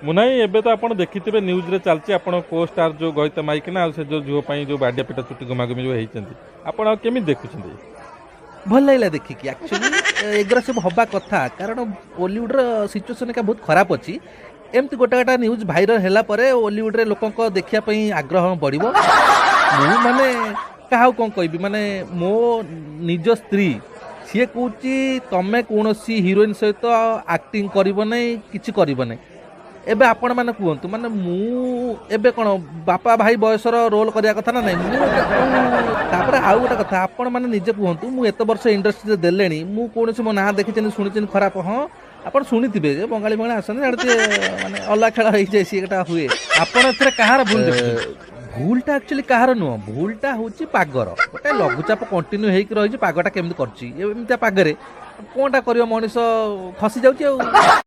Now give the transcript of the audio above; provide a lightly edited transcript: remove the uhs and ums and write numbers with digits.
मुनाई एबे तो आपण देखिथिबे न्यूज रे चलची आपण को स्टार जो गईता माइकना आ से जो झुओ पई जो बाडिया पिटा चुटी गुमागुमी जो हेइचंती आपण केमि देखुछंती। भल लागला देखिकी एक्चुअली एगरा सब हवा कथा कारण बॉलीवुड रो सिचुएशन का बहुत खराब अछि एमती गोटा गोटा न्यूज भाइरल हैला परे बॉलीवुड रे लोकन को देखिया पई आग्रह बढ़िबो मु माने काहा कोन कहबी माने मो निज स्त्री सी कहूँ तमें कौन हिरोइन सहित एक्टिंग करब नहीं किसी करब नहीं एबे आपण मैंने कहतु माने मु एबे कौन बापा भाई बयसर रोल करिया कथा ना नहीं तापर आउ गोटे कथा आपण मैंने निजे कहतु मु एत वर्ष इंडस्ट्री देले मु कौन मो ना देखी शुणी खराब हाँ आप शुणिथे बंगाली बंगाली आसने माने अल्लाह खेल हो जाए सीटा हुए आपण एथरे कहार भूल भूलटा एक्चुअली कहार नुह भूलटा हूँ पागर गोटे लघुचाप कंटिन्यू होगी रही पागटा केमती कर पागरे कौनटा कर मनीष खसी जाऊँ।